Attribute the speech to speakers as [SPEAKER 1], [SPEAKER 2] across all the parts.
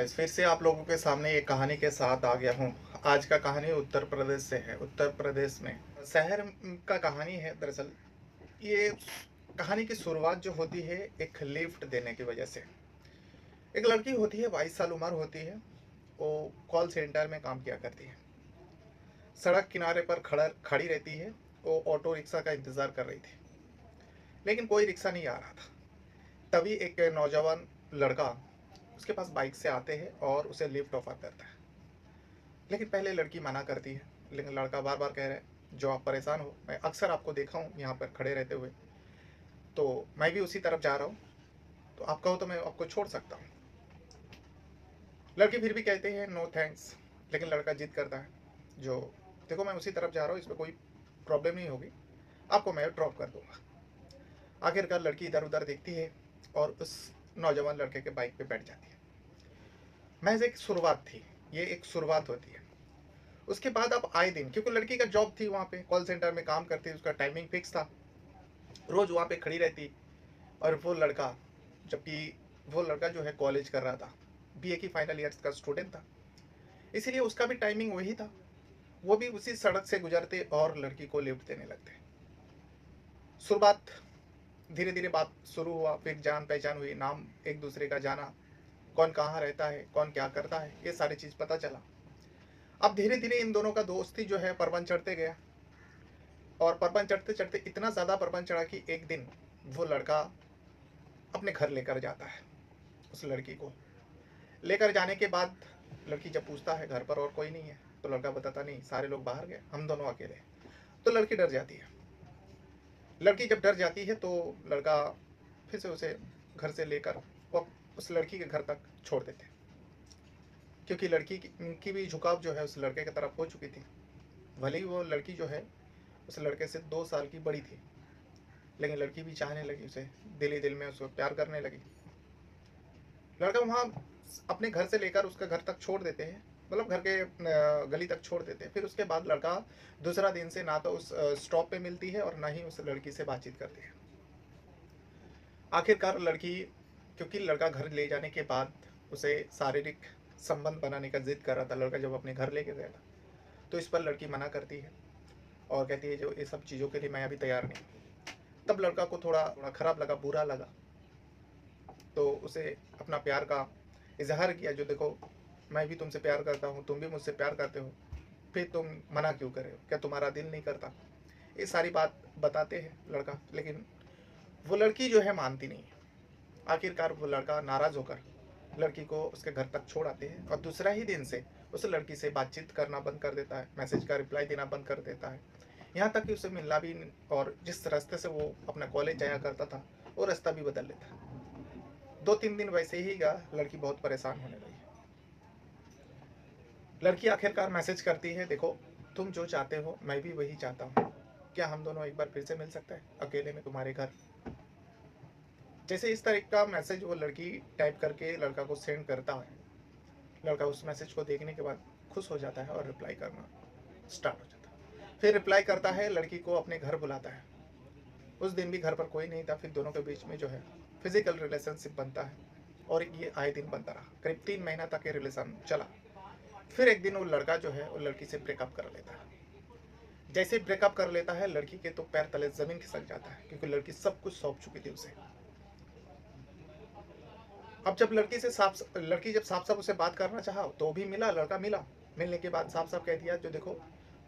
[SPEAKER 1] Guys, फिर से आप लोगों के सामने एक कहानी के साथ आ गया हूँ। आज का कहानी उत्तर प्रदेश से है। उत्तर प्रदेश में शहर का कहानी है। दरअसल ये कहानी की शुरुआत जो होती है एक लिफ्ट देने की वजह से। एक लड़की होती है, 22 साल उम्र होती है। वो कॉल सेंटर में काम किया करती है। सड़क किनारे पर खड़ा खड़ी रहती है। वो ऑटो रिक्शा का इंतज़ार कर रही थी, लेकिन कोई रिक्शा नहीं आ रहा था। तभी एक नौजवान लड़का उसके पास बाइक से आते हैं और उसे लिफ्ट ऑफर करता है। लेकिन पहले लड़की मना करती है, लेकिन लड़का बार बार कह रहा है जो आप परेशान हो, मैं अक्सर आपको देखा हूँ यहाँ पर खड़े रहते हुए, तो मैं भी उसी तरफ जा रहा हूँ, तो आप कहो तो मैं आपको छोड़ सकता हूँ। लड़की फिर भी कहते हैं नो थैंक्स, लेकिन लड़का जिद करता है जो देखो मैं उसी तरफ जा रहा हूँ, इसमें कोई प्रॉब्लम नहीं होगी, आपको मैं ड्रॉप कर दूंगा। आखिरकार लड़की इधर उधर देखती है और उस नौजवान लड़के के बाइक पे बैठ जाती है। महज एक शुरुआत थी, ये एक शुरुआत होती है। उसके बाद अब आए दिन, क्योंकि लड़की का जॉब थी, वहाँ पे कॉल सेंटर में काम करती, उसका टाइमिंग फिक्स था, रोज वहाँ पे खड़ी रहती। और वो लड़का, जबकि वो लड़का जो है कॉलेज कर रहा था, बीए की फाइनल ईयर का स्टूडेंट था, इसीलिए उसका भी टाइमिंग वही था। वो भी उसी सड़क से गुजरते और लड़की को लिफ्ट देने लगते। शुरुआत, धीरे धीरे बात शुरू हुआ, फिर जान पहचान हुई, नाम एक दूसरे का जाना, कौन कहाँ रहता है, कौन क्या करता है, ये सारी चीज़ पता चला। अब धीरे धीरे इन दोनों का दोस्ती जो है परवन चढ़ते गया, और परवन चढ़ते चढ़ते इतना ज़्यादा परवन चढ़ा कि एक दिन वो लड़का अपने घर लेकर जाता है। उस लड़की को लेकर जाने के बाद लड़की जब पूछता है घर पर और कोई नहीं है, तो लड़का बताता नहीं, सारे लोग बाहर गए, हम दोनों अकेले। तो लड़की डर जाती है। लड़की जब डर जाती है तो लड़का फिर से उसे घर से लेकर वो उस लड़की के घर तक छोड़ देते, क्योंकि लड़की की भी झुकाव जो है उस लड़के की तरफ हो चुकी थी। भले ही वो लड़की जो है उस लड़के से 2 साल की बड़ी थी, लेकिन लड़की भी चाहने लगी उसे, दिल ही दिल में उसको प्यार करने लगी। लड़का वहाँ अपने घर से लेकर उसका घर तक छोड़ देते हैं, मतलब घर के गली तक छोड़ देते हैं। फिर उसके बाद लड़का दूसरा दिन से ना तो उस स्टॉप पे मिलती है और ना ही उस लड़की से बातचीत करती है। आखिरकार लड़की, क्योंकि लड़का घर ले जाने के बाद उसे शारीरिक संबंध बनाने का जिद कर रहा था, लड़का जब अपने घर लेके गया था, तो इस पर लड़की मना करती है और कहती है जो ये सब चीज़ों के लिए मैं अभी तैयार नहीं। तब लड़का को थोड़ा थोड़ा खराब लगा, बुरा लगा, तो उसे अपना प्यार का इजहार किया, जो देखो मैं भी तुमसे प्यार करता हूँ, तुम भी मुझसे प्यार करते हो, फिर तुम मना क्यों करे हो, क्या तुम्हारा दिल नहीं करता। ये सारी बात बताते हैं लड़का, लेकिन वो लड़की जो है मानती नहीं है। आखिरकार वो लड़का नाराज़ होकर लड़की को उसके घर तक छोड़ आते हैं और दूसरा ही दिन से उस लड़की से बातचीत करना बंद कर देता है, मैसेज का रिप्लाई देना बंद कर देता है। यहाँ तक कि उसे मिलना भी और जिस रास्ते से वो अपना कॉलेज जाया करता था वो रास्ता भी बदल लेता है। 2-3 दिन वैसे ही गया, लड़की बहुत परेशान होने लगी। लड़की आखिरकार मैसेज करती है, देखो तुम जो चाहते हो मैं भी वही चाहता हूँ, क्या हम दोनों एक बार फिर से मिल सकते हैं अकेले में तुम्हारे घर। जैसे इस तरह का मैसेज वो लड़की टाइप करके लड़का को सेंड करता है, लड़का उस मैसेज को देखने के बाद खुश हो जाता है और रिप्लाई करना स्टार्ट हो जाता है। फिर रिप्लाई करता है, लड़की को अपने घर बुलाता है। उस दिन भी घर पर कोई नहीं था। फिर दोनों के बीच में जो है फिजिकल रिलेशनशिप बनता है और ये आए दिन बनता रहा। करीब 3 महीना तक ये रिलेशन चला। फिर एक दिन वो लड़का जो है वो लड़की से ब्रेकअप कर लेता है। जैसे ब्रेकअप कर लेता है, लड़की के तो पैर तले जमीन खिसक जाता है, क्योंकि लड़की सब कुछ सौंप चुकी थी उसे। अब जब लड़की जब साफ साफ उसे बात करना चाहा तो भी मिला, लड़का मिला। मिलने के बाद साफ साफ कह दिया, जो देखो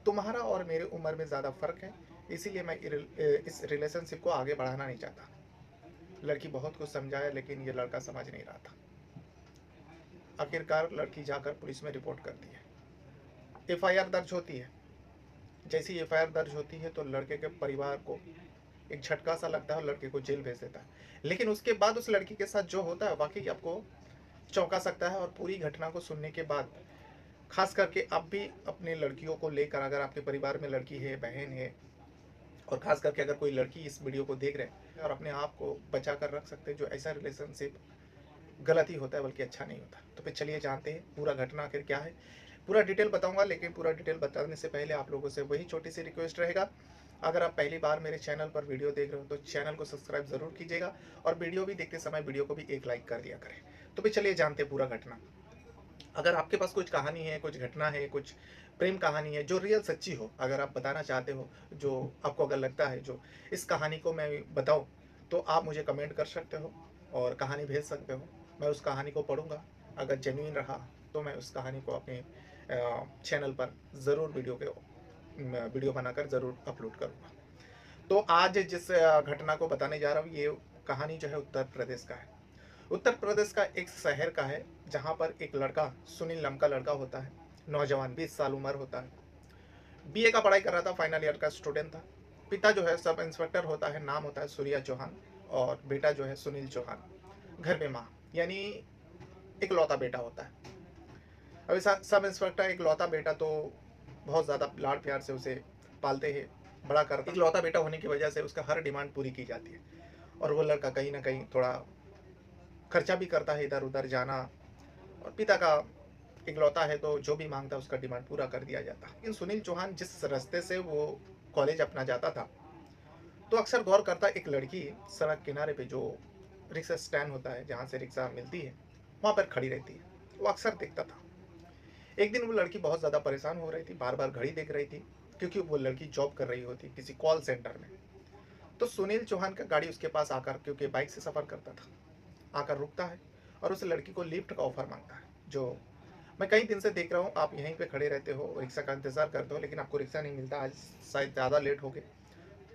[SPEAKER 1] तुम्हारा और मेरे उम्र में ज़्यादा फ़र्क है, इसीलिए मैं इस रिलेशनशिप को आगे बढ़ाना नहीं चाहता। लड़की बहुत कुछ समझाया, लेकिन ये लड़का समझ नहीं रहा था। आखिरकार लड़की जाकर पुलिस में रिपोर्ट करती है, एफआईआर दर्ज होती है। जैसी एफआईआर दर्ज होती है तो लड़के के परिवार को एक झटका सा लगता है और लड़के को जेल भेज देता है। लेकिन उसके बाद उस लड़की के साथ जो होता है वाकई आपको चौंका सकता है। और पूरी घटना को सुनने के बाद, खास करके आप भी अपने लड़कियों को लेकर, अगर आपके परिवार में लड़की है, बहन है, और खास करके अगर कोई लड़की इस वीडियो को देख रहे हैं, और अपने आप को बचा कर रख सकते हैं, जो ऐसा रिलेशनशिप गलत ही होता है बल्कि अच्छा नहीं होता। तो फिर चलिए जानते हैं पूरा घटना आखिर क्या है। पूरा डिटेल बताऊंगा, लेकिन पूरा डिटेल बताने से पहले आप लोगों से वही छोटी सी रिक्वेस्ट रहेगा, अगर आप पहली बार मेरे चैनल पर वीडियो देख रहे हो तो चैनल को सब्सक्राइब ज़रूर कीजिएगा, और वीडियो भी देखते समय वीडियो को भी एक लाइक कर दिया करें। तो फिर चलिए जानते हैं पूरा घटना। अगर आपके पास कुछ कहानी है, कुछ घटना है, कुछ प्रेम कहानी है जो रियल सच्ची हो, अगर आप बताना चाहते हो, जो आपको अगर लगता है जो इस कहानी को मैं बताऊँ, तो आप मुझे कमेंट कर सकते हो और कहानी भेज सकते हो। मैं उस कहानी को पढ़ूँगा, अगर जेन्युइन रहा तो मैं उस कहानी को अपने चैनल पर ज़रूर वीडियो बनाकर ज़रूर अपलोड करूँगा। तो आज जिस घटना को बताने जा रहा हूँ, ये कहानी जो है उत्तर प्रदेश का है। उत्तर प्रदेश का एक शहर का है, जहाँ पर एक लड़का, सुनील नाम का लड़का होता है, नौजवान 20 साल उम्र होता है। बीए का पढ़ाई कर रहा था, फाइनल ईयर का स्टूडेंट था। पिता जो है सब इंस्पेक्टर होता है, नाम होता है सूर्या चौहान, और बेटा जो है सुनील चौहान। घर में माँ, यानी इकलौता बेटा होता है। अभी सब इंस्पेक्टर इकलौता बेटा, तो बहुत ज़्यादा लाड प्यार से उसे पालते हैं, बड़ा करते हैं। इकलौता बेटा होने की वजह से उसका हर डिमांड पूरी की जाती है, और वो लड़का कहीं ना कहीं थोड़ा खर्चा भी करता है, इधर उधर जाना, और पिता का इकलौता है तो जो भी मांगता उसका डिमांड पूरा कर दिया जाता। लेकिन सुनील चौहान जिस रास्ते से वो कॉलेज अपना जाता था, तो अक्सर गौर करता, एक लड़की सड़क किनारे पे जो रिक्शा स्टैंड होता है, जहाँ से रिक्शा मिलती है, वहाँ पर खड़ी रहती है। वो अक्सर देखता था। एक दिन वो लड़की बहुत ज़्यादा परेशान हो रही थी, बार बार घड़ी देख रही थी, क्योंकि वो लड़की जॉब कर रही होती किसी कॉल सेंटर में। तो सुनील चौहान का गाड़ी उसके पास आकर, क्योंकि बाइक से सफ़र करता था, आकर रुकता है और उस लड़की को लिफ्ट का ऑफर मांगता है। जो मैं कई दिन से देख रहा हूँ, आप यहीं पे खड़े रहते हो, रिक्शा का इंतज़ार करते हो, लेकिन आपको रिक्शा नहीं मिलता, आज शायद ज़्यादा लेट हो गए,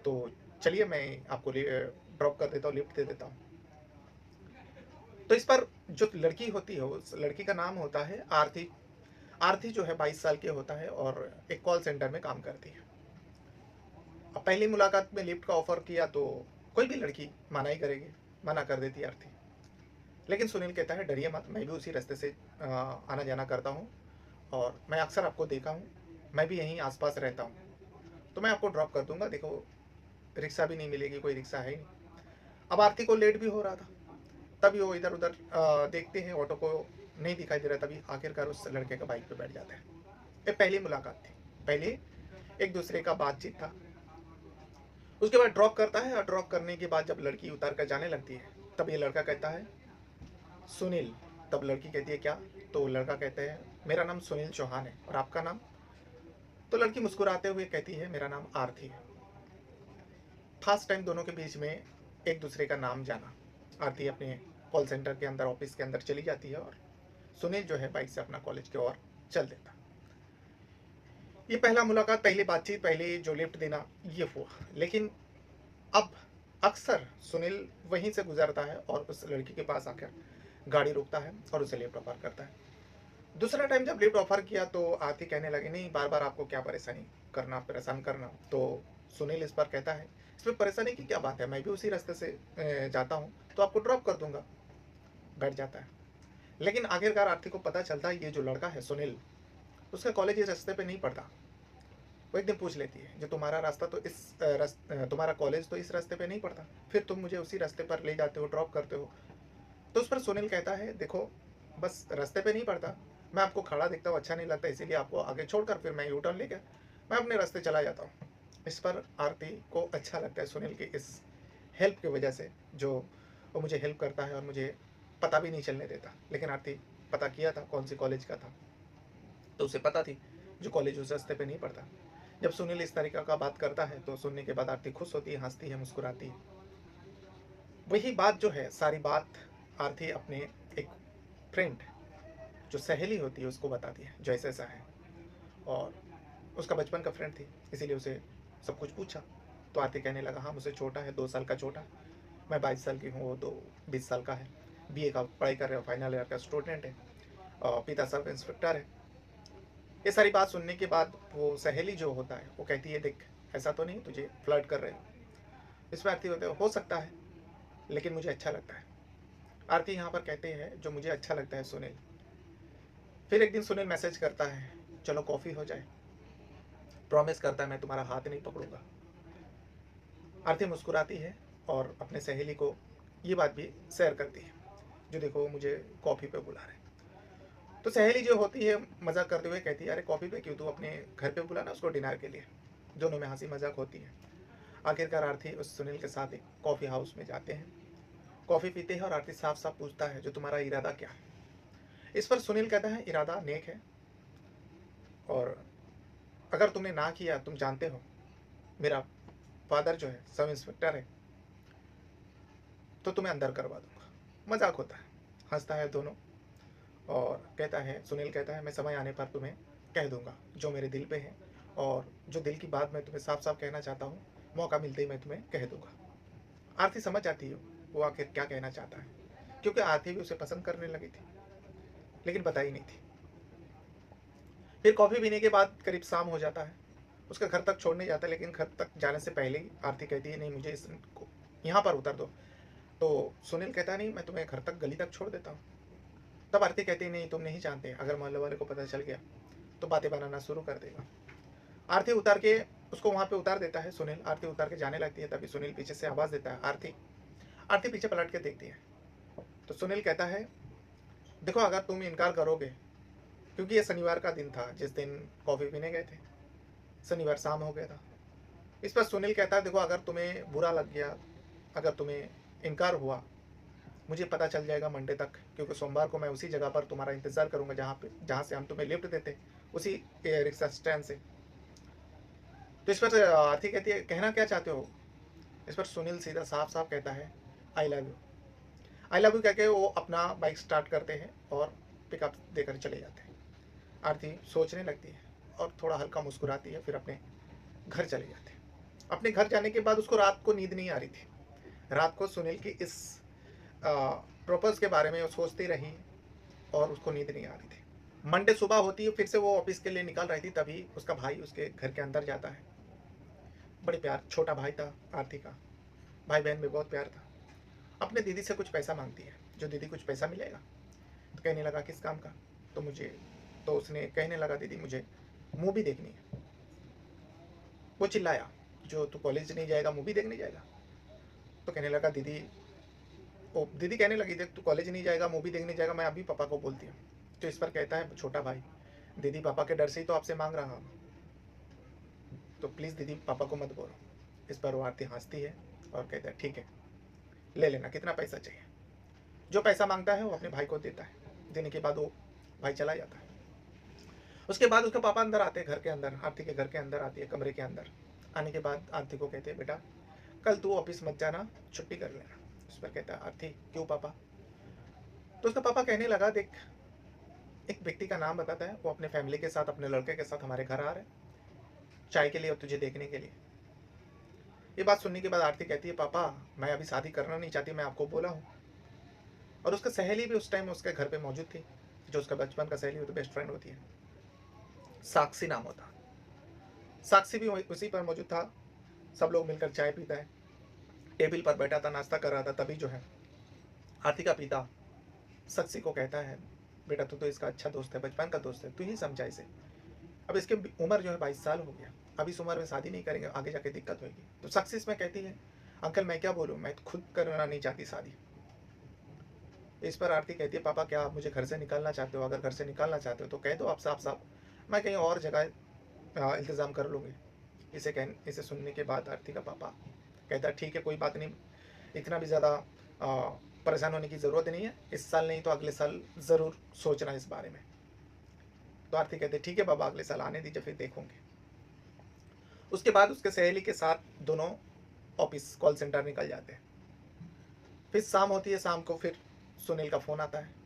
[SPEAKER 1] तो चलिए मैं आपको ड्रॉप कर देता हूँ, लिफ्ट दे देता हूँ। तो इस पर जो लड़की होती है, उस लड़की का नाम होता है आरती। आरती जो है 22 साल की होता है और एक कॉल सेंटर में काम करती है। अब पहली मुलाकात में लिफ्ट का ऑफर किया तो कोई भी लड़की मना ही करेगी, मना कर देती आरती। लेकिन सुनील कहता है डरिए मत, मैं भी उसी रास्ते से आना जाना करता हूँ, और मैं अक्सर आपको देखा हूँ, मैं भी यहीं आसपास रहता हूँ, तो मैं आपको ड्रॉप कर दूंगा। देखो, रिक्शा भी नहीं मिलेगी, कोई रिक्शा है ही नहीं। अब आरती को लेट भी हो रहा था, तभी वो इधर उधर देखते हैं, ऑटो को नहीं दिखाई दे रहा, तभी आखिरकार उस लड़के का बाइक पे बैठ जाते हैं। ये पहली मुलाकात थी, पहले एक दूसरे का बातचीत था। उसके बाद ड्रॉप करता है, और ड्रॉप करने के बाद जब लड़की उतर कर जाने लगती है, तब ये लड़का कहता है सुनील। तब लड़की कहती है क्या? तो लड़का कहते हैं मेरा नाम सुनील चौहान है, और आपका नाम? तो लड़की मुस्कुराते हुए कहती है मेरा नाम आरती है। फर्स्ट टाइम दोनों के बीच में एक दूसरे का नाम जाना। आरती अपने कॉल सेंटर के अंदर, ऑफिस के अंदर चली जाती है, और सुनील जो है बाइक से अपना कॉलेज की ओर चल देता। ये पहला मुलाकात, पहली बातचीत, पहले जो लिफ्ट देना, ये हुआ। लेकिन अब अक्सर सुनील वहीं से गुजरता है और उस लड़की के पास आकर गाड़ी रोकता है और उसे लिफ्ट ऑफर करता है। दूसरा टाइम जब लिफ्ट ऑफर किया तो आरती कहने लगी नहीं, बार बार आपको क्या परेशानी करना, परेशान करना। तो सुनील इस पर कहता है इसमें परेशानी की क्या बात है, मैं भी उसी रास्ते से जाता हूँ, तो आपको ड्रॉप कर दूंगा। बैठ जाता है। लेकिन आखिरकार आरती को पता चलता है ये जो लड़का है सुनील, उसका कॉलेज इस रास्ते पे नहीं पड़ता। वो एक दिन पूछ लेती है जो तुम्हारा रास्ता तो तुम्हारा कॉलेज तो इस रास्ते पे नहीं पड़ता, फिर तुम मुझे उसी रास्ते पर ले जाते हो, ड्रॉप करते हो। तो उस पर सुनील कहता है देखो, बस रास्ते पे नहीं पड़ता, मैं आपको खड़ा देखता हूँ, अच्छा नहीं लगता, इसीलिए आपको आगे छोड़कर फिर मैं यू टर्न लेकर मैं अपने रास्ते चला जाता हूँ। इस पर आरती को अच्छा लगता है सुनील की इस हेल्प की वजह से, जो वो मुझे हेल्प करता है और मुझे पता भी नहीं चलने देता। लेकिन आरती पता किया था कौन सी कॉलेज का था, तो उसे पता थी जो कॉलेज उस रास्ते पे नहीं पड़ता। जब सुनील इस तरीका का बात करता है तो सुनने के बाद आरती खुश होती है, हंसती है, मुस्कुराती है। वही बात जो है, सारी बात आरती अपने एक फ्रेंड, जो सहेली होती है, उसको बताती है जो ऐसा ऐसा है, और उसका बचपन का फ्रेंड थी, इसीलिए उसे सब कुछ पूछा। तो आरती कहने लगा हाँ मुझसे छोटा है, 2 साल का छोटा, मैं 22 साल की हूँ, वो तो 20 साल का है, बीए का पढ़ाई कर रहे हो, फाइनल ईयर का स्टूडेंट है, और पिता सब इंस्पेक्टर है। ये सारी बात सुनने के बाद वो सहेली जो होता है वो कहती है देख, ऐसा तो नहीं तुझे फ्लर्ट कर रहे हो? इसमें आरती होते हो सकता है, लेकिन मुझे अच्छा लगता है। आरती यहाँ पर कहते हैं जो मुझे अच्छा लगता है सुनील। फिर एक दिन सुनील मैसेज करता है चलो कॉफ़ी हो जाए, प्रॉमिस करता है मैं तुम्हारा हाथ नहीं पकड़ूंगा। आरती मुस्कुराती है और अपने सहेली को ये बात भी शेयर करती है, जो देखो मुझे कॉफ़ी पे बुला रहे हैं। तो सहेली जो होती है मजाक करते हुए कहती है अरे कॉफ़ी पे क्यों, तू अपने घर पे बुलाना उसको डिनर के लिए। दोनों में हंसी मजाक होती है। आखिरकार आरती उस सुनील के साथ एक कॉफ़ी हाउस में जाते हैं, कॉफ़ी पीते हैं, और आरती साफ साफ पूछता है जो तुम्हारा इरादा क्या है। इस पर सुनील कहता है इरादा नेक है, और अगर तुमने ना किया, तुम जानते हो मेरा फादर जो है सब इंस्पेक्टर है, तो तुम्हें अंदर करवा दूंगा। मजाक होता है, हंसता है दोनों और कहता है, सुनील कहता है मैं समय आने पर तुम्हें कह दूंगा जो मेरे दिल पे है, और जो दिल की बात मैं तुम्हें साफ साफ कहना चाहता हूँ, मौका मिलते ही मैं तुम्हें कह दूंगा। आरती समझ जाती है वो आखिर क्या कहना चाहता है, क्योंकि आरती भी उसे पसंद करने लगी थी, लेकिन बताई नहीं थी। फिर कॉफ़ी पीने के बाद करीब शाम हो जाता है, उसका घर तक छोड़ने जाता है, लेकिन घर तक जाने से पहले ही आरती कहती है नहीं मुझे इसको यहाँ पर उतर दो। तो सुनील कहता है नहीं मैं तुम्हें घर तक, गली तक छोड़ देता हूँ। तब आरती कहती है नहीं तुम नहीं जानते, अगर मोहल्ले वाले को पता चल गया तो बातें बनाना शुरू कर देगा। आरती उतार के उसको वहाँ पे उतार देता है सुनील। आरती उतार के जाने लगती है, तभी सुनील पीछे से आवाज़ देता है आरती। आरती पीछे पलट के देखती है तो सुनील कहता है देखो अगर तुम इनकार करोगे, क्योंकि ये शनिवार का दिन था जिस दिन कॉफ़ी पीने गए थे, शनिवार शाम हो गया था। इस पर सुनील कहता है देखो अगर तुम्हें बुरा लग गया, अगर तुम्हें इनकार हुआ, मुझे पता चल जाएगा मंडे तक, क्योंकि सोमवार को मैं उसी जगह पर तुम्हारा इंतज़ार करूंगा जहाँ से हम तुम्हें लिफ्ट देते, उसी रिक्शा स्टैंड से। तो इस पर आरती कहती है कहना क्या चाहते हो। इस पर सुनील सीधा साफ साफ कहता है I love you. I love you कह के वो अपना बाइक स्टार्ट करते हैं और पिकअप देकर चले जाते हैं। आरती सोचने लगती है और थोड़ा हल्का मुस्कुराती है, फिर अपने घर चले जाते हैं। अपने घर जाने के बाद उसको रात को नींद नहीं आ रही थी। रात को सुनील की इस प्रपोज के बारे में वो सोचती रही और उसको नींद नहीं आ रही थी। मंडे सुबह होती है, फिर से वो ऑफिस के लिए निकल रही थी, तभी उसका भाई उसके घर के अंदर जाता है। बड़े प्यार, छोटा भाई था आरती का, भाई बहन में बहुत प्यार था। अपने दीदी से कुछ पैसा मांगती है, जो दीदी कुछ पैसा मिलेगा। तो कहने लगा किस काम का, तो उसने कहने लगा दीदी मुझे मूवी देखनी है। वो चिल्लाया जो तू कॉलेज नहीं जाएगा मूवी देखने जाएगा। तो कहने लगा दीदी कहने लगी देख तू कॉलेज नहीं जाएगा मूवी देखने जाएगा, मैं अभी पापा को बोलती हूँ। तो इस पर कहता है छोटा भाई दीदी पापा के डर से ही तो आपसे मांग रहा हूँ, तो प्लीज़ दीदी पापा को मत बोलो। इस पर वो आरती हंसती है और कहता है ठीक है ले लेना, कितना पैसा चाहिए। जो पैसा मांगता है वो अपने भाई को देता है। देने के बाद वो भाई चला जाता है। उसके बाद उसके पापा अंदर आते हैं, घर के अंदर, आरती के घर के अंदर आती है, कमरे के अंदर। आने के बाद आरती को कहते हैं बेटा कल तू ऑफिस मत जाना, छुट्टी कर लेना। उस पर कहता है आरती क्यों पापा। तो उसका पापा कहने लगा देख एक व्यक्ति का नाम बताता है, वो अपने फैमिली के साथ, अपने लड़के के साथ हमारे घर आ रहे हैं चाय के लिए और तुझे देखने के लिए। ये बात सुनने के बाद आरती कहती है पापा मैं अभी शादी करना नहीं चाहती, मैं आपको बोला हूँ। और उसका सहेली भी उस टाइम उसके घर पे मौजूद थी, जो उसका बचपन का सहेली होती, बेस्ट फ्रेंड होती है, साक्षी नाम होता। साक्षी भी उसी पर मौजूद था। सब लोग मिलकर चाय पीता है, टेबल पर बैठा था, नाश्ता कर रहा था। तभी जो है आरती का पिता साक्षी को कहता है बेटा तू तो इसका अच्छा दोस्त है, बचपन का दोस्त है, तू ही समझा इसे। अब इसकी उम्र जो है 22 साल हो गया, अब इस उम्र में शादी नहीं करेंगे आगे जाके दिक्कत होगी। तो साक्षी इसमें कहती है अंकल मैं क्या बोलूँ, मैं खुद करना नहीं चाहती शादी। इस पर आरती कहती है पापा क्या आप मुझे घर से निकालना चाहते हो, अगर घर से निकालना चाहते हो तो कह दो आप साफ साफ, मैं कहीं और जगह इंतज़ाम कर लूँगी। इसे सुनने के बाद आरती का पापा कहता ठीक है कोई बात नहीं, इतना भी ज़्यादा परेशान होने की ज़रूरत नहीं है, इस साल नहीं तो अगले साल ज़रूर सोचना इस बारे में। तो आरती कहते ठीक है बाबा अगले साल आने दीजिए फिर देखूंगे। उसके बाद उसके सहेली के साथ दोनों ऑफिस कॉल सेंटर निकल जाते हैं। फिर शाम होती है, शाम को फिर सुनील का फ़ोन आता है।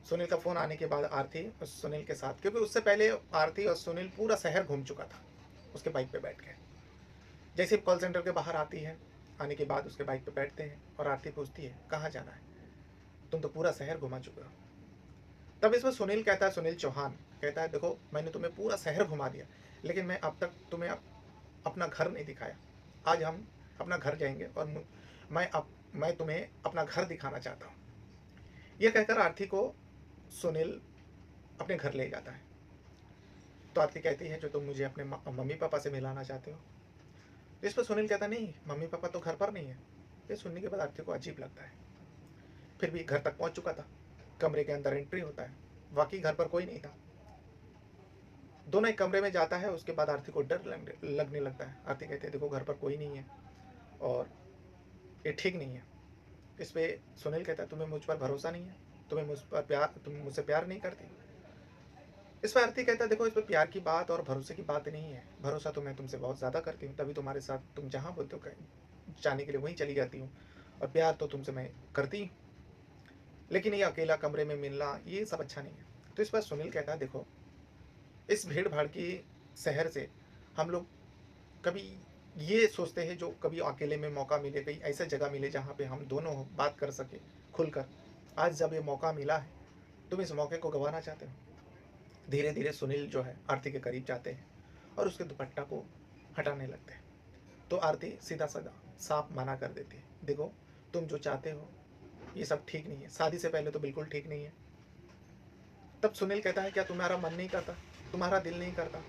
[SPEAKER 1] सुनील का फ़ोन आने के बाद आरती और सुनील के साथ, क्योंकि उससे पहले आरती और सुनील पूरा शहर घूम चुका था उसके बाइक पे बैठ के। जैसे कॉल सेंटर के बाहर आती है, आने के बाद उसके बाइक पे बैठते हैं और आरती पूछती है कहाँ जाना है, तुम तो पूरा शहर घुमा चुके हो। तब इसमें सुनील कहता है, सुनील चौहान कहता है देखो मैंने तुम्हें पूरा शहर घुमा दिया, लेकिन मैं अब तक तुम्हें अपना घर नहीं दिखाया। आज हम अपना घर जाएंगे और मैं तुम्हें अपना घर दिखाना चाहता हूँ। यह कहकर आरती को सुनील अपने घर ले जाता है। तो आरती कहती है जो तुम मुझे अपने मम्मी पापा से मिलाना चाहते हो। इस पर सुनील कहता नहीं मम्मी पापा तो घर पर नहीं है। ये सुनने के बाद आरती को अजीब लगता है। फिर भी घर तक पहुंच चुका था, कमरे के अंदर एंट्री होता है, वाकई घर पर कोई नहीं था। दोनों एक कमरे में जाता है, उसके बाद आरती को डर लगने लगता है। आरती कहती है देखो घर पर कोई नहीं है और ये ठीक नहीं है। इस पर सुनील कहता है तुम्हें मुझ पर भरोसा नहीं है। तुम मुझसे प्यार नहीं करती। इस पर आरती कहता है, देखो इस पर प्यार की बात और भरोसे की बात नहीं है। भरोसा तो मैं तुमसे बहुत ज़्यादा करती हूँ, तभी तुम्हारे साथ तुम जहाँ बोलते हो कहीं जाने के लिए वहीं चली जाती हूँ। और प्यार तो तुमसे मैं करती हूँ, लेकिन ये अकेला कमरे में मिलना ये सब अच्छा नहीं है। तो इस पर सुनील कहता है, देखो इस भीड़ भाड़ की शहर से हम लोग कभी ये सोचते हैं, जो कभी अकेले में मौका मिले, कहीं ऐसा जगह मिले जहाँ पे हम दोनों बात कर सके खुलकर। आज जब ये मौका मिला है, तुम इस मौके को गंवाना चाहते हो। धीरे धीरे सुनील जो है आरती के करीब जाते हैं और उसके दुपट्टा को हटाने लगते हैं। तो आरती सीधा साधा साफ मना कर देती है, देखो तुम जो चाहते हो ये सब ठीक नहीं है, शादी से पहले तो बिल्कुल ठीक नहीं है। तब सुनील कहता है, क्या तुम्हारा मन नहीं करता, तुम्हारा दिल नहीं करता,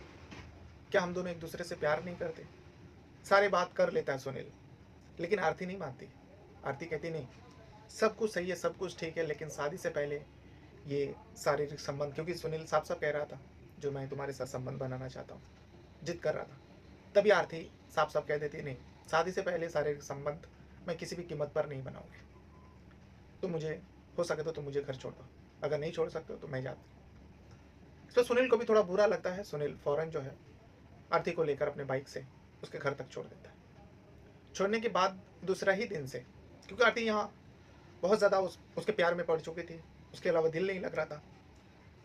[SPEAKER 1] क्या हम दोनों एक दूसरे से प्यार नहीं करते। सारे बात कर लेता है सुनील, लेकिन आरती नहीं मानती। आरती कहती नहीं, सब कुछ सही है, सब कुछ ठीक है, लेकिन शादी से पहले ये शारीरिक संबंध, क्योंकि सुनील साफ साफ कह रहा था जो मैं तुम्हारे साथ संबंध बनाना चाहता हूँ, जिद कर रहा था। तभी आरती साफ साफ कह देती, नहीं शादी से पहले शारीरिक संबंध मैं किसी भी कीमत पर नहीं बनाऊंगी। तो मुझे हो सके तो तुम मुझे घर छोड़ दो, अगर नहीं छोड़ सकते हो तो मैं जाती। तो सुनील को भी थोड़ा बुरा लगता है। सुनील फौरन जो है आरती को लेकर अपने बाइक से उसके घर तक छोड़ देता है। छोड़ने के बाद दूसरा ही दिन से, क्योंकि आरती यहाँ बहुत ज़्यादा उसके प्यार में पड़ चुकी थी, उसके अलावा दिल नहीं लग रहा था।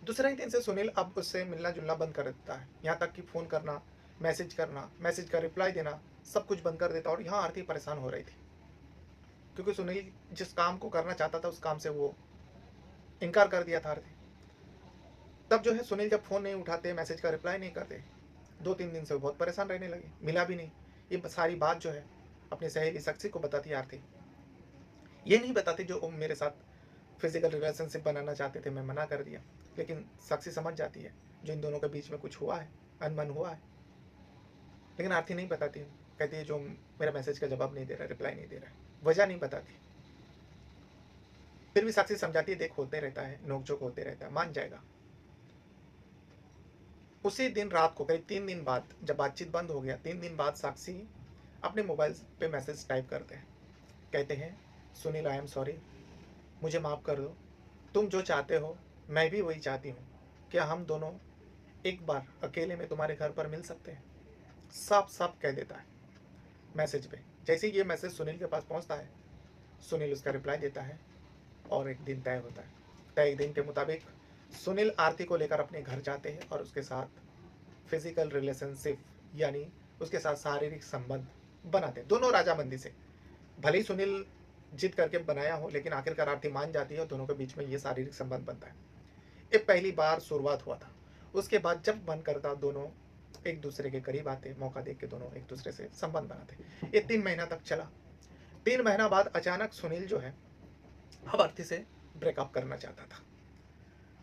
[SPEAKER 1] दूसरे ही दिन से सुनील अब उससे मिलना जुलना बंद कर देता है, यहाँ तक कि फ़ोन करना, मैसेज का रिप्लाई देना, सब कुछ बंद कर देता। और यहाँ आरती परेशान हो रही थी, क्योंकि सुनील जिस काम को करना चाहता था उस काम से वो इनकार कर दिया था आरती। तब जो है सुनील जब फ़ोन नहीं उठाते, मैसेज का रिप्लाई नहीं करते, 2-3 दिन से वो बहुत परेशान रहने लगे, मिला भी नहीं। ये सारी बात जो है अपनी सहेली साक्षी को बताती आरती। ये नहीं बताती जो मेरे साथ फिजिकल रिलेशनशिप बनाना चाहते थे, मैं मना कर दिया, लेकिन साक्षी समझ जाती है जो इन दोनों के बीच में कुछ हुआ है, अनबन हुआ है। लेकिन आरती नहीं बताती, कहती है जो मेरा मैसेज का जवाब नहीं दे रहा, रिप्लाई नहीं दे रहा है, वजह नहीं बताती। फिर भी साक्षी समझाती है, देख होते रहता है, नोकझोंक होते रहता है, मान जाएगा। उसी दिन रात को करीब 3 दिन बाद जब बातचीत बंद हो गया, 3 दिन बाद साक्षी अपने मोबाइल पे मैसेज टाइप करते हैं, कहते हैं, सुनील आई एम सॉरी, मुझे माफ़ कर दो, तुम जो चाहते हो मैं भी वही चाहती हूँ, क्या हम दोनों एक बार अकेले में तुम्हारे घर पर मिल सकते हैं। साफ साफ कह देता है मैसेज पे। जैसे ही ये मैसेज सुनील के पास पहुँचता है, सुनील उसका रिप्लाई देता है और एक दिन तय होता है। तय दिन के मुताबिक सुनील आरती को लेकर अपने घर जाते हैं और उसके साथ फिजिकल रिलेशनशिप यानी उसके साथ शारीरिक संबंध बनाते हैं, दोनों राजामंदी से। भले ही सुनील जिद करके बनाया हो, लेकिन आखिरकार आरती मान जाती है और दोनों के बीच में ये शारीरिक संबंध बनता है। ये पहली बार शुरुआत हुआ था। उसके बाद जब मन करता दोनों एक दूसरे के करीब आते, मौका देख के दोनों एक दूसरे से संबंध बनाते। ये 3 महीना तक चला। 3 महीना बाद अचानक सुनील जो है अब आरती से ब्रेकअप करना चाहता था।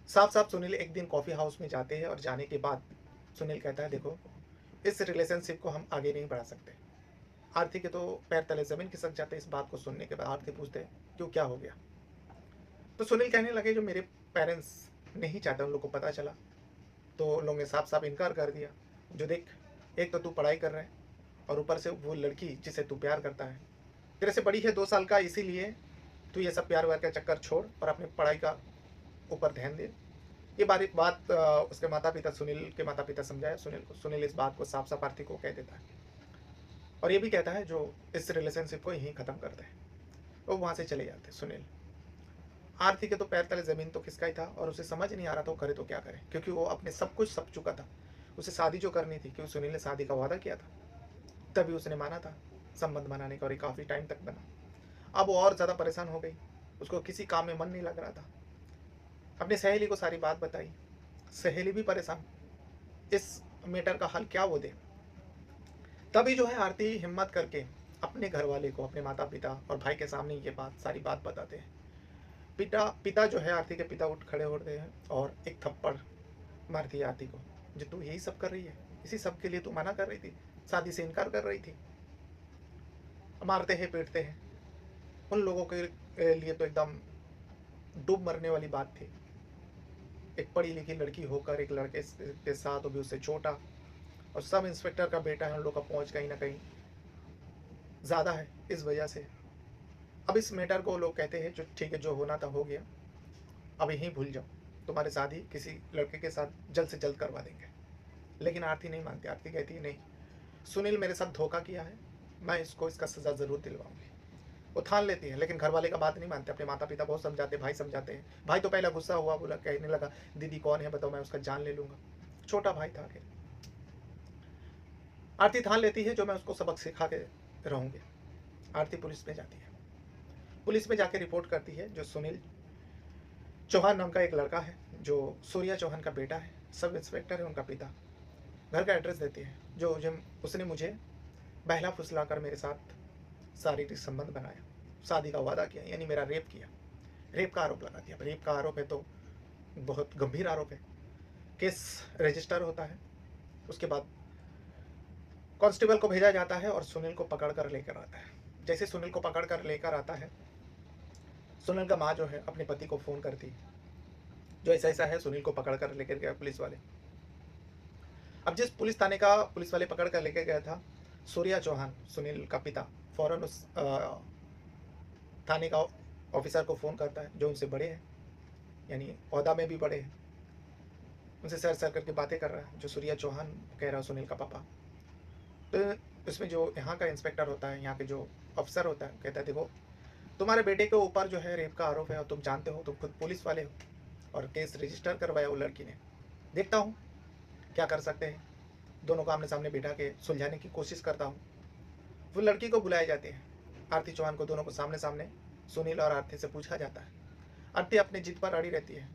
[SPEAKER 1] साफ साफ सुनील एक दिन कॉफ़ी हाउस में जाते हैं और जाने के बाद सुनील कहता है, देखो इस रिलेशनशिप को हम आगे नहीं बढ़ा सकते। आरती के तो पैर तले ज़मीन खिसक जाते इस बात को सुनने के बाद। आरती पूछते, क्यों, क्या हो गया। तो सुनील कहने लगे, जो मेरे पेरेंट्स नहीं चाहते, उन लोग को पता चला तो उन लोगों ने साफ साफ इनकार कर दिया। जो देख, एक तो तू पढ़ाई कर रहा है और ऊपर से वो लड़की जिसे तू प्यार करता है तेरे से बड़ी है 2 साल का, इसीलिए तू ये सब प्यार व्यार का चक्कर छोड़ और अपनी पढ़ाई का ऊपर ध्यान दे। ये बात उसके माता पिता, सुनील के माता पिता समझाया सुनील को। सुनील इस बात को साफ साफ आरती को कह देता है और ये भी कहता है जो इस रिलेशनशिप को यहीं ख़त्म कर दे। वो वहाँ से चले जाते सुनील। आरती के तो पैर तले ज़मीन तो खिसका ही था और उसे समझ नहीं आ रहा था वो करे तो क्या करे, क्योंकि वो अपने सब कुछ सप चुका था। उसे शादी जो करनी थी, क्योंकि सुनील ने शादी का वादा किया था, तभी उसने माना था संबंध बनाने का और ये काफ़ी टाइम तक बना। अब वो और ज़्यादा परेशान हो गई, उसको किसी काम में मन नहीं लग रहा था। अपनी सहेली को सारी बात बताई, सहेली भी परेशान, इस मैटर का हल क्या वो दे। तभी जो है आरती हिम्मत करके अपने घर वाले को, अपने माता पिता और भाई के सामने ये सारी बात बताते हैं। पिता जो है, आरती के पिता उठ खड़े होते हैं और एक थप्पड़ मारती है आरती को, जो तू यही सब कर रही है, इसी सब के लिए तू मना कर रही थी, शादी से इनकार कर रही थी। मारते हैं, पीटते हैं। उन लोगों के लिए तो एकदम डूब मरने वाली बात थी। एक पढ़ी लिखी लड़की होकर एक लड़के के साथ, वो भी उससे छोटा, और सब इंस्पेक्टर का बेटा है, उन लोग का पहुंच कहीं ना कहीं ज़्यादा है। इस वजह से अब इस मैटर को लोग कहते हैं जो ठीक है, जो होना था हो गया। अब यहीं भूल जाओ, तुम्हारी शादी किसी लड़के के साथ जल्द से जल्द करवा देंगे। लेकिन आरती नहीं मानती। आरती कहती है नहीं, सुनील मेरे साथ धोखा किया है, मैं इसको इसका सज़ा ज़रूर दिलवाऊंगी। वो ठान लेती है, लेकिन घर वाले का बात नहीं मानते। अपने माता पिता बहुत समझाते, भाई समझाते हैं। भाई तो पहला गुस्सा हुआ, बोला, कहने लगा दीदी कौन है बताओ, मैं उसका जान ले लूँगा। छोटा भाई था आखिर। आरती ठान लेती है जो मैं उसको सबक सिखा के रहूँगी। आरती पुलिस में जाती है। पुलिस में जाके रिपोर्ट करती है। जो सुनील चौहान नाम का एक लड़का है, जो सूर्या चौहान का बेटा है, सब इंस्पेक्टर है उनका पिता। घर का एड्रेस देती है। जो उसने मुझे बहला फुसला कर मेरे साथ शारीरिक संबंध बनाया, शादी का वादा किया, यानी मेरा रेप किया। रेप का आरोप लगा दिया। रेप का आरोप है तो बहुत गंभीर आरोप है। केस रजिस्टर होता है। उसके बाद कांस्टेबल को भेजा जाता है और सुनील को पकड़ कर लेकर आता है। जैसे सुनील को पकड़ कर लेकर आता है, सुनील का माँ जो है अपने पति को फ़ोन करती है, जो ऐसा ऐसा है, सुनील को पकड़ कर लेकर गया पुलिस वाले। अब जिस पुलिस थाने का पुलिस वाले पकड़ कर लेकर गया था, सूर्या चौहान सुनील का पिता फौरन उस थाने का ऑफिसर को फ़ोन करता है, जो उनसे बड़े हैं, यानी ओहदा में भी बड़े हैं। उनसे सर सर करके बातें कर रहा है। जो सूर्या चौहान कह रहा है सुनील का पापा। तो इसमें जो यहाँ का इंस्पेक्टर होता है, यहाँ के जो अफसर होता है, कहता है देखो तुम्हारे बेटे के ऊपर जो है रेप का आरोप है और तुम जानते हो, तुम खुद पुलिस वाले हो और केस रजिस्टर करवाया वो लड़की ने। देखता हूँ क्या कर सकते हैं। दोनों को आमने सामने बिठा के सुलझाने की कोशिश करता हूँ। वो लड़की को बुलाए जाते हैं, आरती चौहान को, दोनों को सामने सामने सुनील और आरती से पूछा जाता है। आरती अपनी जिद पर अड़ी रहती है,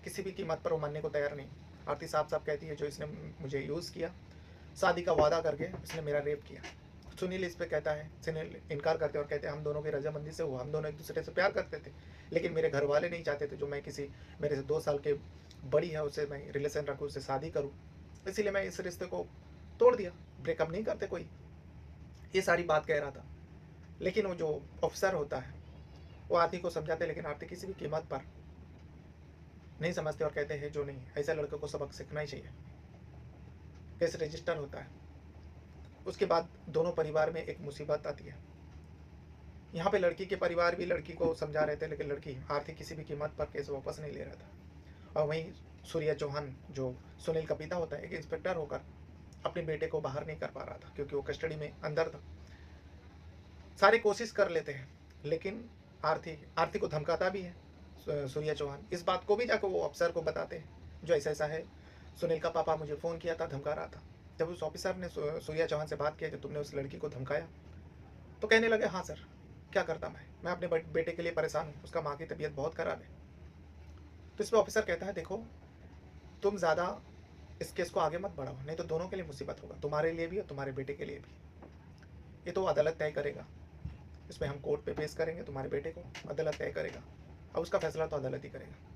[SPEAKER 1] किसी भी कीमत पर वो मानने को तैयार नहीं। आरती साफ साफ कहती है जो इसने मुझे यूज़ किया, शादी का वादा करके इसने मेरा रेप किया। सुनील इस पे कहता है, सुनील इनकार करते और कहते हैं हम दोनों की रजामंदी से हुआ, हम दोनों एक दूसरे से प्यार करते थे, लेकिन मेरे घर वाले नहीं चाहते थे जो मैं किसी मेरे से 2 साल के बड़ी है उससे मैं रिलेशन रखूँ, उससे शादी करूँ, इसीलिए मैं इस रिश्ते को तोड़ दिया। ब्रेकअप नहीं करते कोई। ये सारी बात कह रहा था। लेकिन वो जो ऑफिसर होता है वो आरती को समझाते, लेकिन आरती किसी भी कीमत पर नहीं समझते और कहते हैं जो नहीं, ऐसा लड़के को सबक सीखना ही चाहिए। केस रजिस्टर होता है। उसके बाद दोनों परिवार में एक मुसीबत आती है। यहाँ पे लड़की के परिवार भी लड़की को समझा रहे थे, लेकिन लड़की आरती किसी भी कीमत पर केस वापस नहीं ले रहा था। और वहीं सूर्या चौहान जो सुनील का पिता होता है, एक इंस्पेक्टर होकर अपने बेटे को बाहर नहीं कर पा रहा था, क्योंकि वो कस्टडी में अंदर था। सारी कोशिश कर लेते हैं, लेकिन आरती को धमकाता भी है सूर्या चौहान। इस बात को भी जाकर वो अफसर को बताते हैं, जो ऐसा ऐसा है, सुनील का पापा मुझे फ़ोन किया था, धमका रहा था। जब उस ऑफिसर ने सूर्या चौहान से बात किया कि तुमने उस लड़की को धमकाया, तो कहने लगे हाँ सर, क्या करता मैं अपने बेटे के लिए परेशान हूँ, उसका माँ की तबीयत बहुत ख़राब है। तो इस पर ऑफिसर कहता है देखो तुम ज़्यादा इस केस को आगे मत बढ़ाओ, नहीं तो दोनों के लिए मुसीबत होगा, तुम्हारे लिए भी और तुम्हारे बेटे के लिए भी। ये तो अदालत तय करेगा, इसमें हम कोर्ट पे पेश करेंगे तुम्हारे बेटे को, अदालत तय करेगा, अब उसका फैसला तो अदालत ही करेगा।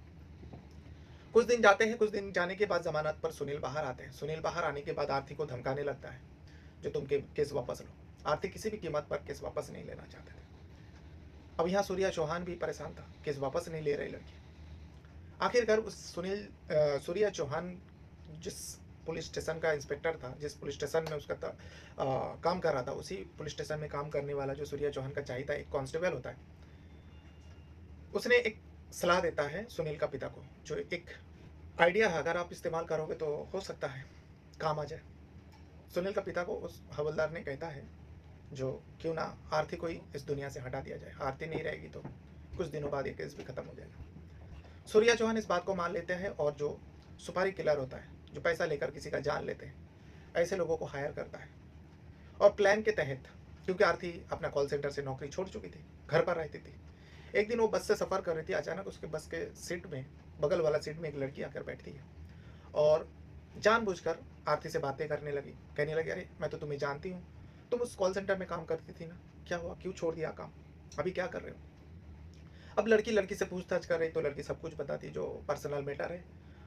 [SPEAKER 1] कुछ दिन जाते हैं, कुछ दिन जाने के बाद जमानत पर सुनील बाहर आते हैं। सुनील बाहर आने के बाद आरती को धमकाने लगता है जो तुम केस वापस लो। आरती किसी भी कीमत पर केस वापस नहीं लेना चाहते थे। अब यहाँ सूर्या चौहान भी परेशान था, केस वापस नहीं ले रही लड़की। आखिरकार उस सूर्या चौहान जिस पुलिस स्टेशन का इंस्पेक्टर था, जिस पुलिस स्टेशन में उसका काम कर रहा था, उसी पुलिस स्टेशन में काम करने वाला जो सूर्या चौहान का चाहिए था, एक कांस्टेबल होता है, उसने एक सलाह देता है सुनील का पिता को, जो एक आइडिया है, अगर आप इस्तेमाल करोगे तो हो सकता है काम आ जाए। सुनील का पिता को उस हवलदार ने कहता है जो क्यों ना आरती को ही इस दुनिया से हटा दिया जाए, आरती नहीं रहेगी तो कुछ दिनों बाद ये केस भी खत्म हो जाएगा। सूर्या चौहान इस बात को मान लेते हैं और जो सुपारी किलर होता है, जो पैसा लेकर किसी का जान लेते हैं, ऐसे लोगों को हायर करता है। और प्लान के तहत, क्योंकि आरती अपना कॉल सेंटर से नौकरी छोड़ चुकी थी, घर पर रहती थी, एक दिन वो बस से सफ़र कर रही थी, अचानक उसके बस के सीट में, बगल वाला सीट में एक लड़की आकर बैठती है और जानबूझकर आरती से बातें करने लगी। कहने लगी अरे मैं तो तुम्हें जानती हूँ, तुम उस कॉल सेंटर में काम करती थी ना, क्या हुआ, क्यों छोड़ दिया काम, अभी क्या कर रहे हो। अब लड़की से पूछताछ कर रही तो लड़की सब कुछ बताती, जो पर्सनल मैटर है।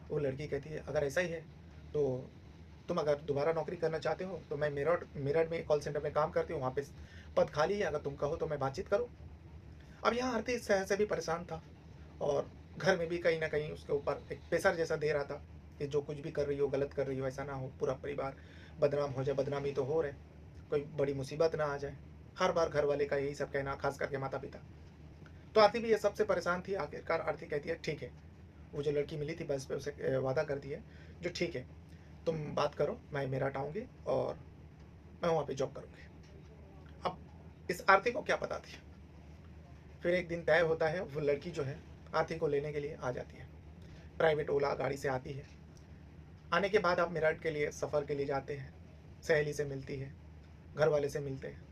[SPEAKER 1] वो लड़की कहती है अगर ऐसा ही है तो तुम अगर दोबारा नौकरी करना चाहते हो तो मैं मेरठ में कॉल सेंटर में काम करती हूँ, वहाँ पे पद खाली है, अगर तुम कहो तो मैं बातचीत करूँ। अब यहाँ आरती इस शहर से भी परेशान था और घर में भी कहीं ना कहीं उसके ऊपर एक प्रेशर जैसा दे रहा था कि जो कुछ भी कर रही हो, गलत कर रही हो, ऐसा ना हो पूरा परिवार बदनाम हो जाए। बदनामी तो हो रहे, कोई बड़ी मुसीबत ना आ जाए, हर बार घर वाले का यही सब कहना, खास करके माता पिता। तो आरती भी ये सबसे परेशान थी। आखिरकार आरती कहती है ठीक है, वो जो लड़की मिली थी बस पे, उसे वादा कर दिया जो ठीक है तुम बात करो, मैं मेरठ आऊँगी और मैं वहाँ पे जॉब करूँगी। अब इस आरती को क्या पता थी। फिर एक दिन तय होता है, वो लड़की जो है आरती को लेने के लिए आ जाती है, प्राइवेट ओला गाड़ी से आती है। आने के बाद आप मेरठ के लिए सफ़र के लिए जाते हैं, सहेली से मिलती है, घर वाले से मिलते हैं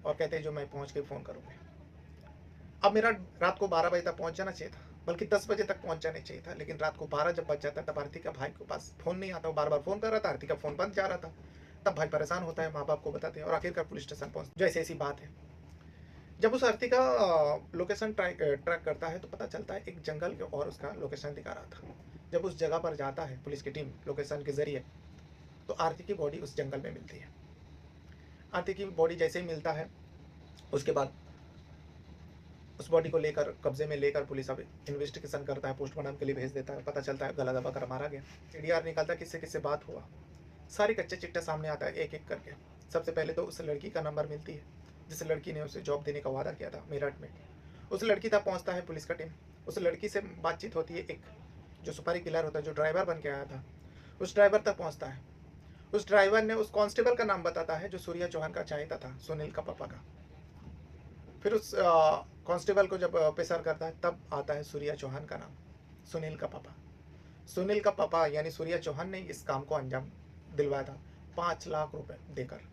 [SPEAKER 1] और कहते हैं जो मैं पहुँच के फ़ोन करूँगी। अब मेरा रात को 12 बजे तक पहुँच जाना चाहिए था, बल्कि 10 बजे तक पहुँच जाना चाहिए था, लेकिन रात को 12 जब बज जाता है तब आरती का भाई के पास फ़ोन नहीं आता। वो बार-बार फ़ोन कर रहा था, आरती का फ़ोन बंद जा रहा था। तब भाई परेशान होता है, माँ-बाप को बताते हैं और आखिरकार पुलिस स्टेशन पहुँच जो ऐसी-ऐसी बात है। जब उस आरती का लोकेशन ट्रैक करता है तो पता चलता है एक जंगल के और उसका लोकेशन दिखा रहा था। जब उस जगह पर जाता है पुलिस की टीम लोकेशन के ज़रिए, तो आरती की बॉडी उस जंगल में मिलती है। आरती की बॉडी जैसे ही मिलता है, उसके बाद उस बॉडी को लेकर कब्जे में लेकर पुलिस अब इन्वेस्टिगेशन करता है, पोस्टमार्टम के लिए भेज देता है। पता चलता है गला दबाकर मारा गया। सीडीआर निकालता है किससे किससे बात हुआ, सारे कच्चे चिट्टे सामने आता है एक एक करके। सबसे पहले तो उस लड़की का नंबर मिलती है जिस लड़की ने उसे जॉब देने का वादा किया था मेरठ में। उस लड़की तक पहुंचता है पुलिस का टीम। उस लड़की से बातचीत होती है, एक जो सुपारी किलर होता है, जो ड्राइवर बन के आया था, उस ड्राइवर तक पहुंचता है। उस ड्राइवर ने उस कांस्टेबल का नाम बताता है जो सूर्या चौहान का चाहता था, सुनील का पापा का। फिर उस कांस्टेबल को जब पेशर करता है तब आता है सूर्या चौहान का नाम, सुनील का पापा। सुनील का पापा यानी सूर्या चौहान ने इस काम को अंजाम दिलवाया था 5 लाख रुपए देकर।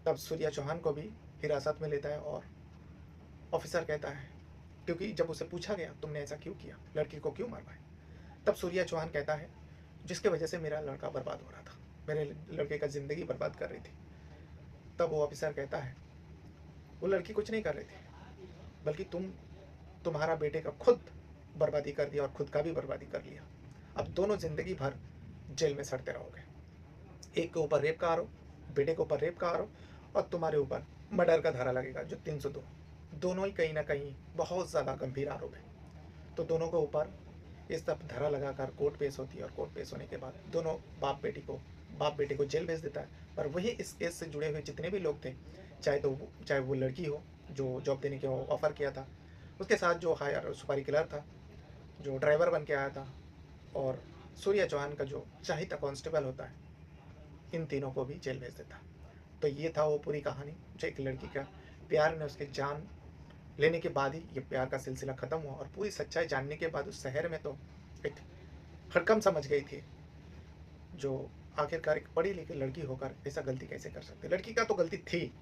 [SPEAKER 1] तब सूर्या चौहान को भी हिरासत में लेता है और ऑफिसर कहता है, क्योंकि जब उसे पूछा गया तुमने ऐसा क्यों किया, लड़की को क्यों मरवाया, तब सूर्या चौहान कहता है जिसके वजह से मेरा लड़का बर्बाद हो रहा था, मेरे लड़के का ज़िंदगी बर्बाद कर रही थी। तब वो ऑफिसर कहता है वो लड़की कुछ नहीं कर रही थी, बल्कि तुम्हारा बेटे का खुद बर्बादी कर दिया और खुद का भी बर्बादी कर लिया। अब दोनों ज़िंदगी भर जेल में सड़ते रहोगे। एक के ऊपर रेप का आरोप, बेटे के ऊपर रेप का आरोप, और तुम्हारे ऊपर मर्डर का धारा लगेगा जो 302। दोनों ही कहीं ना कहीं बहुत ज़्यादा गंभीर आरोप है। तो दोनों के ऊपर ये सब धारा लगाकर कोर्ट पेश होती है और कोर्ट पेश होने के बाद दोनों बाप बेटे को जेल भेज देता है। पर वही इस केस से जुड़े हुए जितने भी लोग थे, चाहे वो लड़की हो जो जॉब देने के ऑफ़र किया था, उसके साथ जो हायर सुपारी किलर था, जो ड्राइवर बन के आया था, और सूर्या चौहान का जो चाहता कांस्टेबल होता है, इन तीनों को भी जेल भेज देता। तो ये था वो पूरी कहानी, जो एक लड़की का प्यार ने उसके जान लेने के बाद ही ये प्यार का सिलसिला ख़त्म हुआ। और पूरी सच्चाई जानने के बाद उस शहर में तो एक हड़कंप समझ गई थी, जो आखिरकार एक पढ़ी लिखी लड़की होकर ऐसा गलती कैसे कर सकती। लड़की का तो गलती थी,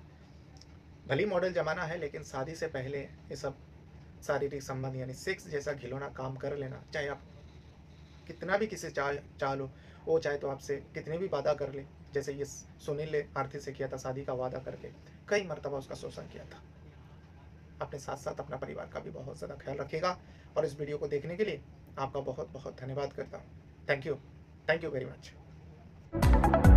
[SPEAKER 1] भली मॉडल ज़माना है, लेकिन शादी से पहले ये सब शारीरिक संबंध यानी सेक्स जैसा घिनौना काम कर लेना, चाहे आप कितना भी किसी चाह लो, वो चाहे तो आपसे कितने भी वादा कर ले, जैसे ये सुनील ने आरती से किया था, शादी का वादा करके कई मरतबा उसका शोषण किया था। अपने साथ साथ अपना परिवार का भी बहुत ज़्यादा ख्याल रखिएगा। और इस वीडियो को देखने के लिए आपका बहुत बहुत धन्यवाद करता हूँ। Thank you very much.